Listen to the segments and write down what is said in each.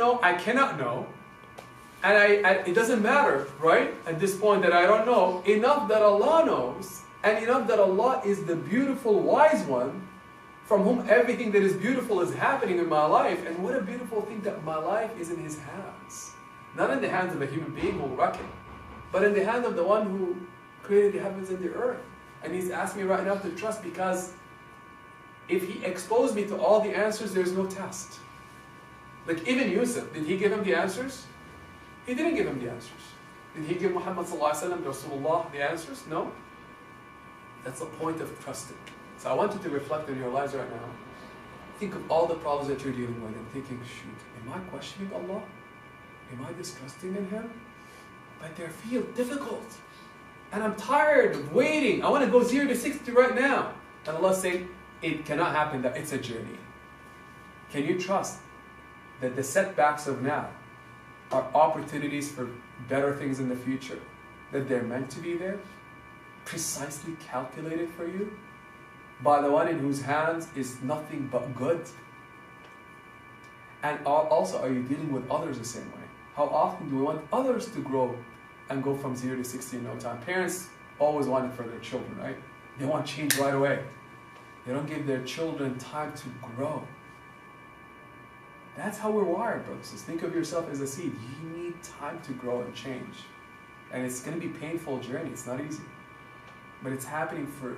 know, I cannot know. And it doesn't matter, right? At this point that I don't know, enough that Allah knows, and enough that Allah is the beautiful, wise one, from whom everything that is beautiful is happening in my life. And what a beautiful thing that my life is in His hands. Not in the hands of a human being who will wreck it, but in the hand of the one who created the heavens and the earth. And He's asked me right now to trust, because if He exposed me to all the answers, there's no test. Like even Yusuf, did he give him the answers? He didn't give him the answers. Did he give Muhammad ﷺ, Rasulullah, the answers? No. That's the point of trusting. So I want you to reflect on your lives right now. Think of all the problems that you're dealing with and thinking, shoot, am I questioning Allah? Am I distrusting in Him? But they feel difficult. And I'm tired of waiting. I want to go 0 to 60 right now. And Allah saying, it cannot happen, that it's a journey. Can you trust that the setbacks of now are opportunities for better things in the future? That they're meant to be there? Precisely calculated for you? By the one in whose hands is nothing but good? And also, are you dealing with others the same way? How often do we want others to grow and go from 0 to 60 in no time? Parents always want it for their children, right? They want change right away. They don't give their children time to grow. That's how we're wired, brothers. Just think of yourself as a seed. You need time to grow and change. And it's going to be a painful journey. It's not easy. But it's happening for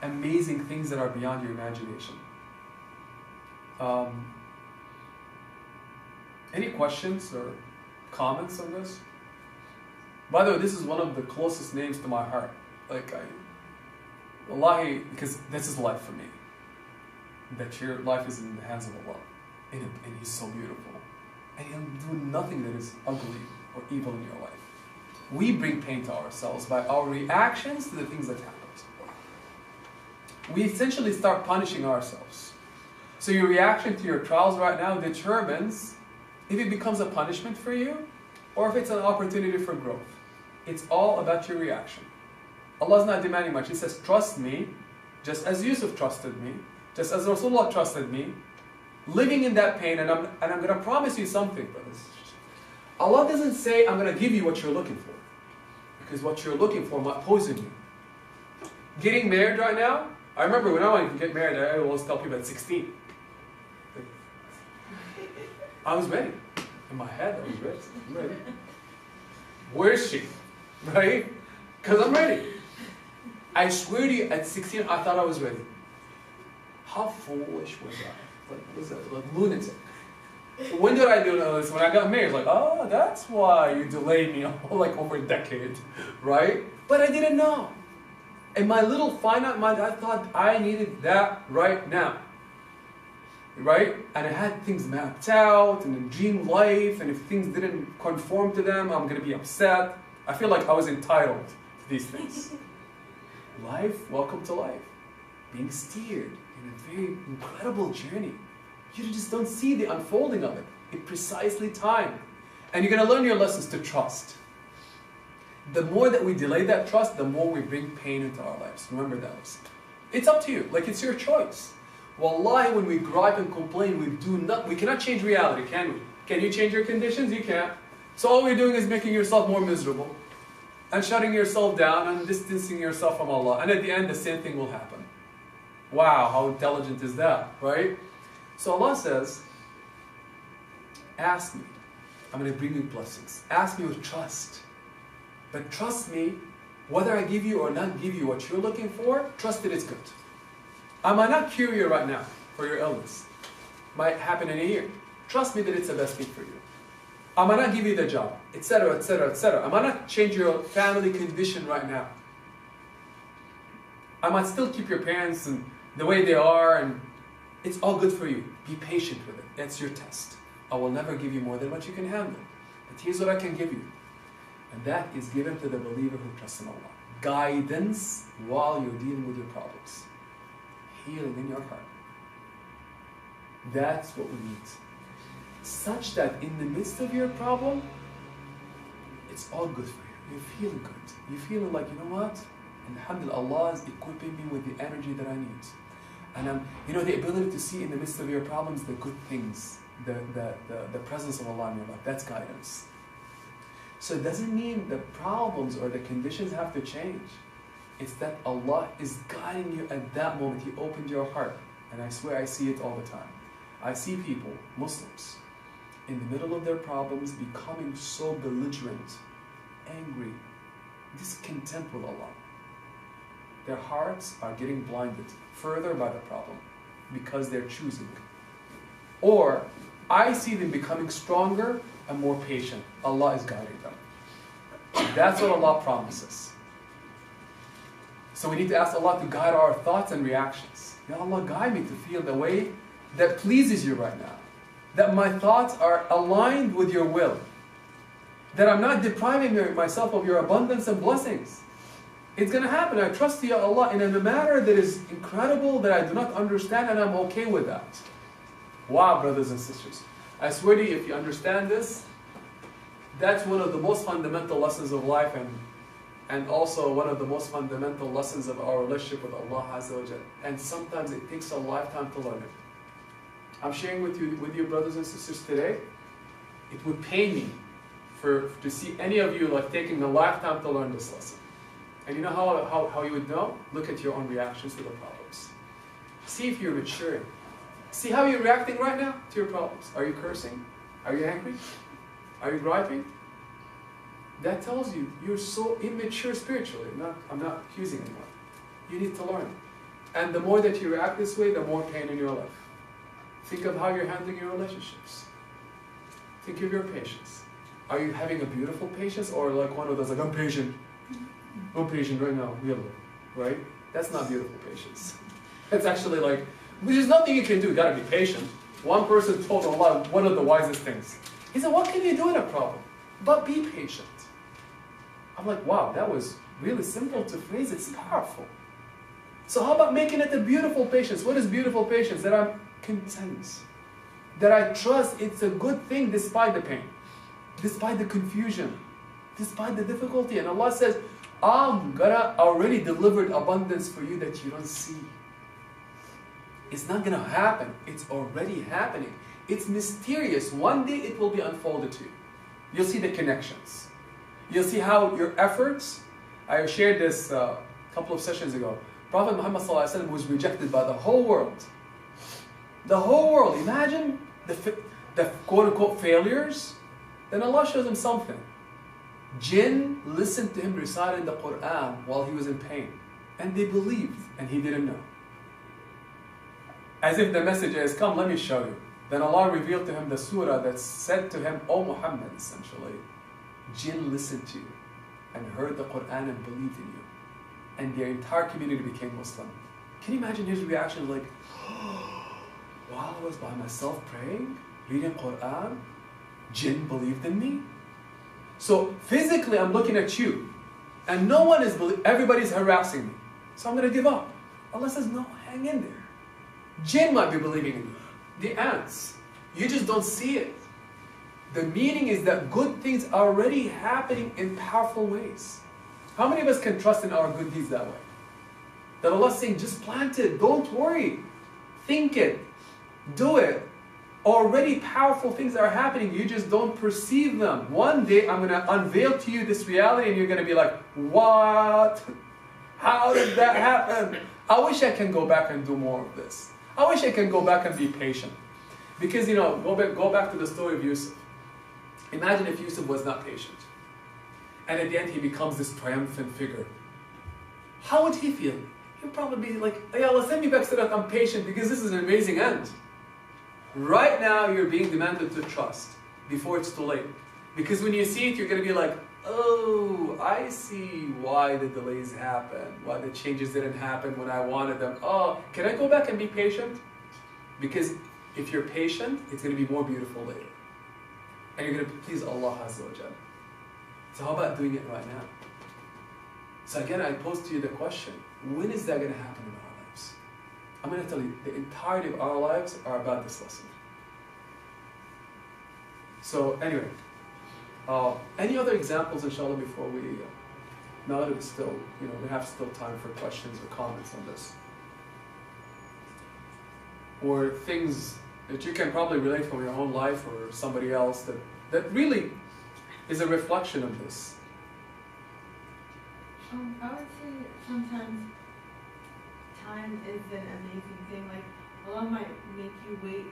amazing things that are beyond your imagination. Any questions or comments on this? By the way, this is one of the closest names to my heart. Like, Wallahi, because this is life for me. That your life is in the hands of Allah. And He's so beautiful. And He'll do nothing that is ugly or evil in your life. We bring pain to ourselves by our reactions to the things that happen. We essentially start punishing ourselves. So your reaction to your trials right now determines if it becomes a punishment for you or if it's an opportunity for growth. It's all about your reaction. Allah is not demanding much. He says, trust me, just as Yusuf trusted me, just as Rasulullah trusted me, living in that pain, and I'm going to promise you something, brothers. Allah doesn't say, I'm going to give you what you're looking for. Because what you're looking for might poison you. Getting married right now, I remember when I wanted to get married, I always tell people at 16. I was ready. In my head, I was ready. I'm ready. Where is she? Right? Because I'm ready. I swear to you, at 16, I thought I was ready. How foolish was I? Like, was that? Like lunatic. When did I do this? When I got married, like, oh, that's why you delayed me like over a decade, right? But I didn't know. In my little finite mind, I thought I needed that right now. Right? And I had things mapped out and a dream life, and if things didn't conform to them, I'm going to be upset. I feel like I was entitled to these things. Life, welcome to life. Being steered in a very incredible journey. You just don't see the unfolding of it. It's precisely timed. And you're going to learn your lessons to trust. The more that we delay that trust, the more we bring pain into our lives. Remember that lesson. It's up to you. Like, it's your choice. Wallahi, when we gripe and complain, we cannot change reality, can we? Can you change your conditions? You can't. So all we're doing is making yourself more miserable and shutting yourself down and distancing yourself from Allah. And at the end, the same thing will happen. Wow, how intelligent is that, right? So Allah says, ask me. I'm going to bring you blessings. Ask me with trust. But trust me, whether I give you or not give you what you're looking for, trust that it's good. I might not cure you right now for your illness. Might happen in a year. Trust me that it's the best thing for you. I might not give you the job, etc., etc., etc. I might not change your family condition right now. I might still keep your parents and the way they are, and it's all good for you. Be patient with it. That's your test. I will never give you more than what you can handle. But here's what I can give you. And that is given to the believer who trusts in Allah. Guidance while you're dealing with your problems. Healing in your heart. That's what we need. Such that in the midst of your problem, it's all good for you. You're feeling good. You're feeling like, you know what? Alhamdulillah, Allah is equipping me with the energy that I need. And the ability to see in the midst of your problems the good things the presence of Allah in your life. That's guidance. So it doesn't mean the problems or the conditions have to change. It's that Allah is guiding you at that moment. He opened your heart. And I swear I see it all the time. I see people, Muslims, in the middle of their problems becoming so belligerent, angry, discontent with Allah. Their hearts are getting blinded further by the problem because they're choosing. Or I see them becoming stronger and more patient. Allah is guiding them. That's what Allah promises. So we need to ask Allah to guide our thoughts and reactions. Ya Allah, guide me to feel the way that pleases you right now. That my thoughts are aligned with your will. That I'm not depriving myself of your abundance and blessings. It's going to happen. I trust you, Ya Allah, in a manner that is incredible, that I do not understand, and I'm okay with that. Wow, brothers and sisters. I swear to you, if you understand this, that's one of the most fundamental lessons of life, and also one of the most fundamental lessons of our relationship with Allah Azza wa Jal. And sometimes it takes a lifetime to learn it. I'm sharing with you brothers and sisters today. It would pain me to see any of you like taking a lifetime to learn this lesson. And you know how you would know? Look at your own reactions to the problems. See if you're maturing. See how you're reacting right now to your problems. Are you cursing? Are you angry? Are you griping? That tells you you're so immature spiritually. I'm not accusing anyone. You need to learn. And the more that you react this way, the more pain in your life. Think of how you're handling your relationships. Think of your patience. Are you having a beautiful patience, or like one of those, like, I'm patient right now, really, right? That's not beautiful patience. That's actually like, there's nothing you can do, you gotta be patient. One person told Allah one of the wisest things. He said, what can you do in a problem? But be patient. I'm like, wow, that was really simple to phrase, it's powerful. So how about making it a beautiful patience? What is beautiful patience? That I'm content. That I trust it's a good thing despite the pain, despite the confusion, despite the difficulty. And Allah says, I'm gonna already delivered abundance for you that you don't see. It's not gonna happen. It's already happening. It's mysterious. One day it will be unfolded to you. You'll see the connections. You'll see how your efforts, I shared this a couple of sessions ago. Prophet Muhammad ﷺ was rejected by the whole world. The whole world. Imagine the quote-unquote failures. Then Allah shows him something. Jinn listened to him reciting the Quran while he was in pain. And they believed, and he didn't know. As if the message is, come, let me show you. Then Allah revealed to him the surah that said to him, O Muhammad, essentially, Jinn listened to you and heard the Quran and believed in you. And their entire community became Muslim. Can you imagine his reaction? Like, while I was by myself praying, reading Quran, Jinn believed in me? So physically I'm looking at you and no one is everybody's harassing me. So I'm going to give up. Allah says, no, hang in there. Jinn might be believing in you. The ants. You just don't see it. The meaning is that good things are already happening in powerful ways. How many of us can trust in our good deeds that way? That Allah's saying, just plant it, don't worry. Think it, do it. Already powerful things are happening, you just don't perceive them. One day I'm going to unveil to you this reality and you're going to be like, what? How did that happen? I wish I can go back and do more of this. I wish I can go back and be patient. Because, you know, go back to the story of Yusuf. Imagine if Yusuf was not patient. And at the end he becomes this triumphant figure. How would he feel? He'd probably be like, hey Allah, send me back so that I'm patient because this is an amazing end. Right now you're being demanded to trust before it's too late. Because when you see it, you're going to be like, oh, I see why the delays happen, why the changes didn't happen when I wanted them. Oh, can I go back and be patient? Because if you're patient, it's going to be more beautiful later. And you're going to please Allah Azza wa Jal. So how about doing it right now? So again, I pose to you the question, when is that going to happen in our lives? I'm going to tell you, the entirety of our lives are about this lesson. So anyway, any other examples, inshallah, before we, now that it's still, you know, we have still time for questions or comments on this. Or things that you can probably relate from your own life or somebody else that really is a reflection of this? I would say sometimes time is an amazing thing. Like, Allah might make you wait,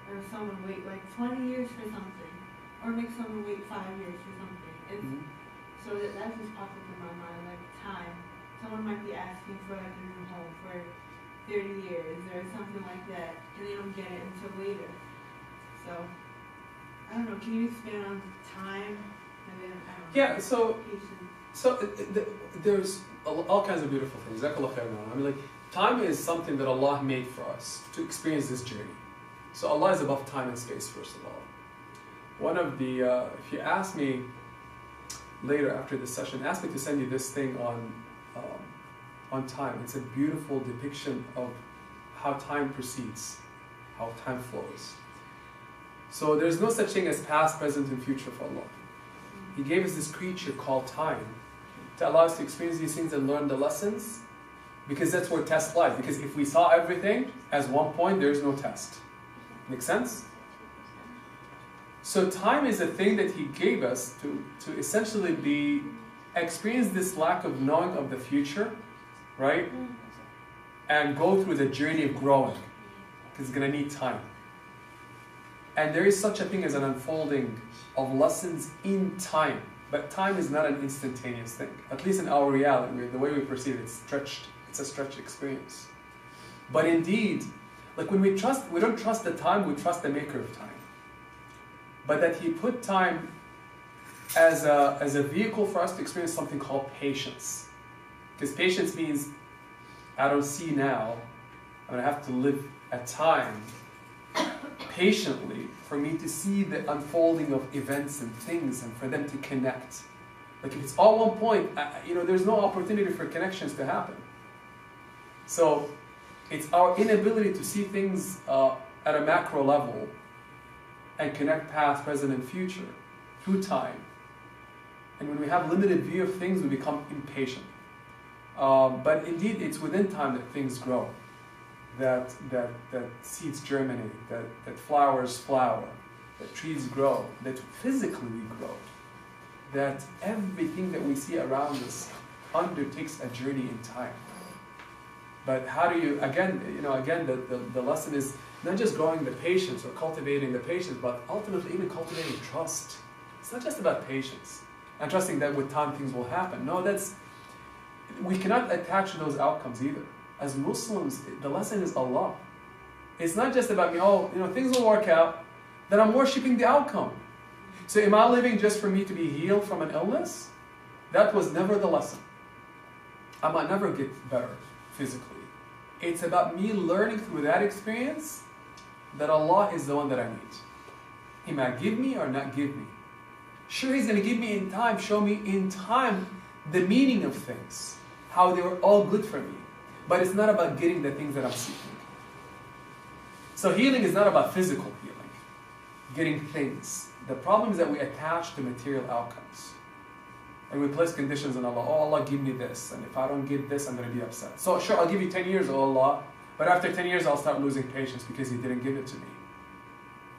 or someone wait like 20 years for something, or make someone wait 5 years for something. It's, so that just popped up in my mind, like time. Someone might be asking for like a new home for 30 years or something like that, and they don't get it until later. So, I don't know, can you expand on time? And then, I don't know, Yeah, so patience. there's all kinds of beautiful things. Jazakallah khair, I mean, like, time is something that Allah made for us to experience this journey. So Allah is above time and space, first of all. One of the, if you ask me later after this session, ask me to send you this thing on time. It's a beautiful depiction of how time proceeds, how time flows. So there's no such thing as past, present, and future for Allah. He gave us this creature called time to allow us to experience these things and learn the lessons, because that's where test lies. Because if we saw everything as one point, there's no test. Make sense? So time is a thing that He gave us to essentially experience this lack of knowing of the future, right? And go through the journey of growing, because it's going to need time. And there is such a thing as an unfolding of lessons in time. But time is not an instantaneous thing. At least in our reality, the way we perceive it, it's stretched. It's a stretched experience. But indeed, like when we don't trust the time, we trust the maker of time. But that He put time as a vehicle for us to experience something called patience. Because patience means, I don't see now, I'm going to have to live a time patiently for me to see the unfolding of events and things and for them to connect. Like if it's all one point, there's no opportunity for connections to happen. So it's our inability to see things at a macro level and connect past, present, and future through time. And when we have limited view of things, we become impatient. But indeed, it's within time that things grow. That seeds germinate, that flowers flower, that trees grow, that physically we grow, that everything that we see around us undertakes a journey in time. But how do you, again, the lesson is not just growing the patience or cultivating the patience, but ultimately even cultivating trust. It's not just about patience and trusting that with time things will happen. No, we cannot attach to those outcomes either. As Muslims, the lesson is Allah. It's not just about me, things will work out, then I'm worshipping the outcome. So am I living just for me to be healed from an illness? That was never the lesson. I might never get better physically. It's about me learning through that experience that Allah is the one that I need. He might give me or not give me. Sure, He's going to give me in time, show me in time the meaning of things, how they were all good for me. But it's not about getting the things that I'm seeking. So healing is not about physical healing, getting things. The problem is that we attach to material outcomes. And we place conditions on Allah. Oh, Allah, give me this. And if I don't get this, I'm going to be upset. So sure, I'll give you 10 years, oh Allah. But after 10 years, I'll start losing patience because He didn't give it to me.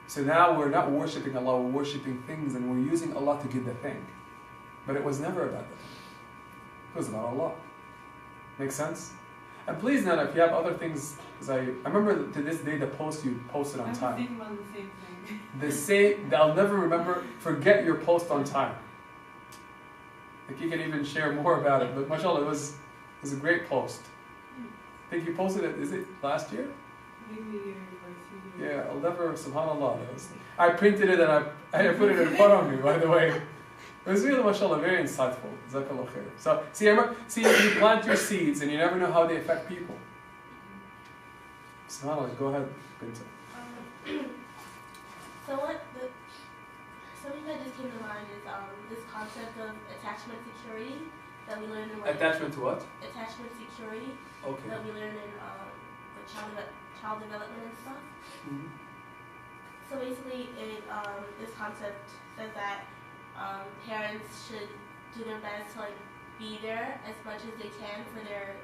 So now we're not worshipping Allah, we're worshipping things, and we're using Allah to give the thing. But it was never about the thing. It was about Allah. Make sense? And please, Nana, if you have other things, because I remember to this day the post you posted on time. I was thinking about the same thing. I'll never remember, forget your post on time. Like you can even share more about it, but mashallah, it was a great post. I think you posted it, is it last year? Maybe a year or 2 years. Yeah, I'll never, subhanAllah. I printed it and I put it in front of me, by the way. It was really, mashallah, very insightful. Jazakallah khair. So, see, you plant your seeds and you never know how they affect people. SubhanAllah, go ahead, Binta. Something that just came to mind is this concept of attachment security that we learned in Attachment to what? Attachment security. Okay. That we learned in the child development and stuff. Mm-hmm. So basically, this concept says that parents should do their best to be there as much as they can for their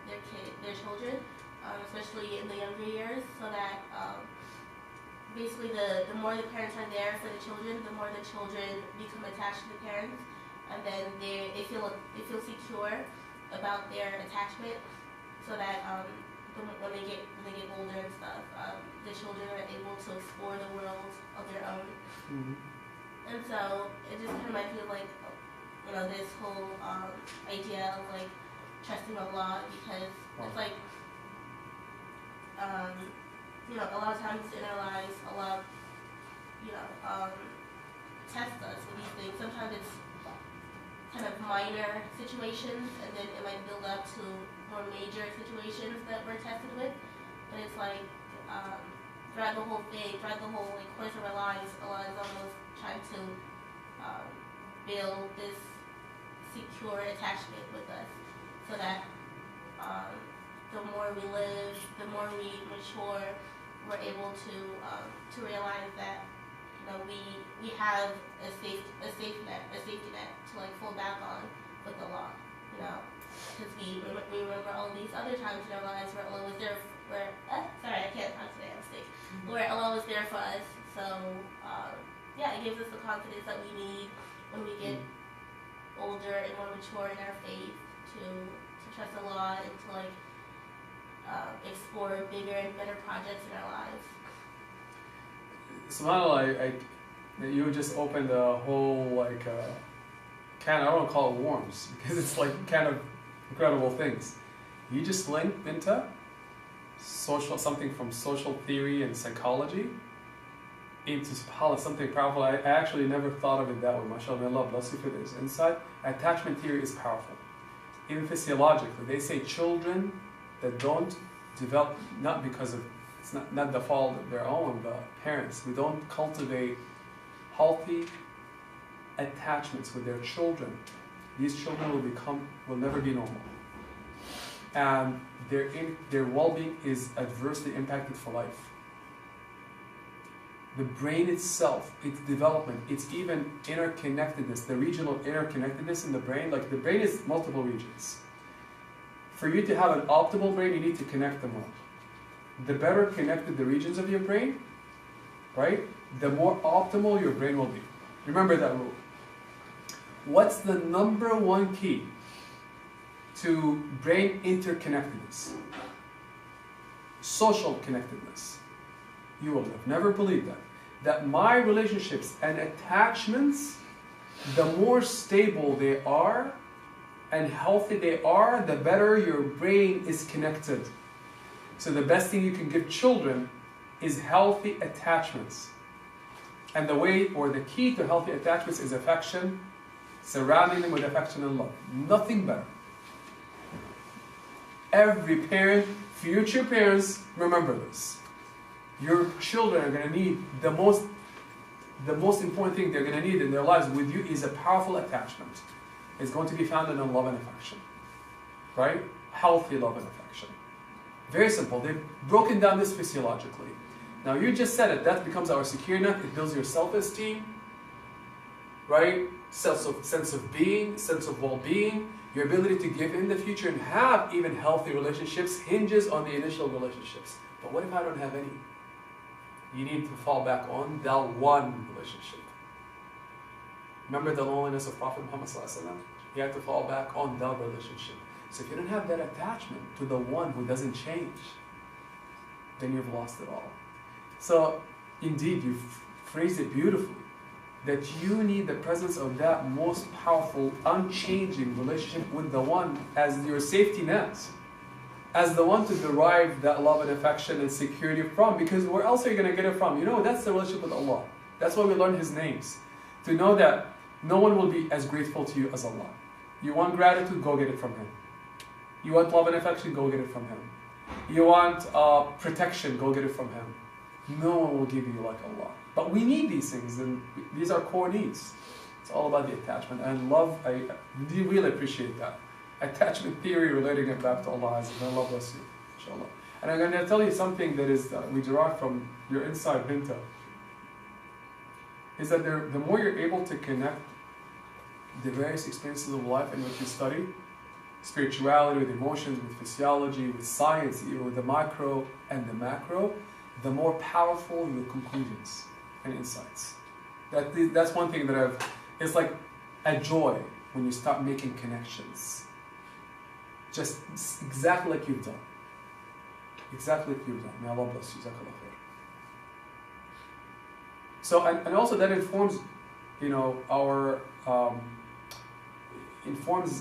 children, especially in the younger years, so that basically the more the parents are there for the children, the more the children become attached to the parents, and then they feel secure about their attachment, so that when they get older and stuff, the children are able to explore the world of their own. Mm-hmm. And so it just kind of reminds me of like, you know, this whole idea of like trusting Allah, because it's like, you know, a lot of times in our lives, Allah, you know, tests us with these things. Sometimes it's kind of minor situations, and then it might build up to more major situations that we're tested with. But it's like throughout the whole thing, throughout the whole like course of our lives, Allah is almost trying to build this secure attachment with us, so that the more we live, the more we mature, we're able to realize that, you know, we have a safety net to like fall back on with Allah, you know, because we remember all these other times in our lives where Allah was there. Sorry, I can't talk today. I'm sick. Where Allah was there for us. So yeah, it gives us the confidence that we need when we get older and more mature in our faith to trust Allah and to like explore bigger and better projects in our lives. SubhanAllah, you just opened a whole like can, I don't want to call it worms, because it's like kind of incredible things. You just linked into something from social theory and psychology into SubhanAllah, something powerful. I actually never thought of it that way. MashaAllah, may Allah bless you for this insight. Attachment theory is powerful. Even physiologically, they say children that don't develop, not because of, it's not the fault of their own, but parents who don't cultivate healthy attachments with their children, these children will never be normal. And their well-being is adversely impacted for life. The brain itself, its development, its even interconnectedness, the regional interconnectedness in the brain, like the brain is multiple regions. For you to have an optimal brain, you need to connect them all. The better connected the regions of your brain, right, the more optimal your brain will be. Remember that rule. What's the number one key to brain interconnectedness? Social connectedness. You will have never believed that. That my relationships and attachments, the more stable they are and healthy they are, the better your brain is connected. So the best thing you can give children is healthy attachments. And the way, or the key to healthy attachments is affection, surrounding them with affection and love. Nothing better. Every parent, future parents, remember this. Your children are going to need the most important thing they're going to need in their lives with you is a powerful attachment. It's going to be founded on love and affection. Right? Healthy love and affection. Very simple. They've broken down this physiologically. Now you just said it. That becomes our secure net. It builds your self-esteem. Right? Sense of being, sense of well-being. Your ability to give in the future and have even healthy relationships hinges on the initial relationships. But what if I don't have any? You need to fall back on the one relationship. Remember the loneliness of Prophet Muhammad ﷺ? You have to fall back on the relationship. So if you don't have that attachment to the one who doesn't change, then you've lost it all. So indeed, you phrased it beautifully, that you need the presence of that most powerful, unchanging relationship with the one as your safety net, as the one to derive that love and affection and security from, because where else are you going to get it from? You know, that's the relationship with Allah. That's why we learn His names. To know that no one will be as grateful to you as Allah. You want gratitude, go get it from Him. You want love and affection, go get it from Him. You want protection, go get it from Him. No one will give you like Allah. But we need these things, and these are core needs. It's all about the attachment. And love, I really appreciate that. Attachment theory, relating it back to Allah. May Allah bless you, inshallah. And I'm going to tell you something that is we derive from your inside Binta. Is that the more you're able to connect the various experiences of life in which you study, spirituality with emotions, with physiology, with science, even with the micro and the macro, the more powerful your conclusions and insights. That's one thing that it's like a joy when you start making connections. Just exactly like you've done. Exactly like you've done. May Allah bless you. Jazakallah khair. So, and also that informs, our,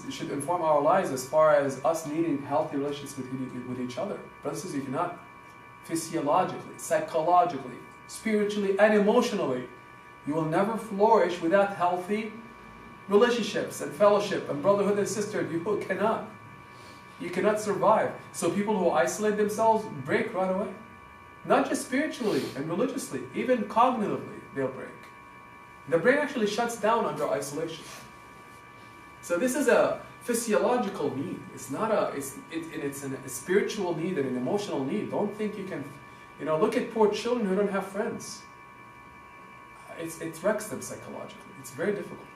should inform our lives as far as us needing healthy relationships with each other. Brothers and sisters, if you're not physiologically, psychologically, spiritually, and emotionally, you will never flourish without healthy relationships and fellowship and brotherhood and sisterhood. You cannot. You cannot survive. So people who isolate themselves break right away. Not just spiritually and religiously, even cognitively, they'll break. The brain actually shuts down under isolation. So this is a physiological need. It's not it's a spiritual need and an emotional need. Don't think you can, look at poor children who don't have friends. It wrecks them psychologically. It's very difficult.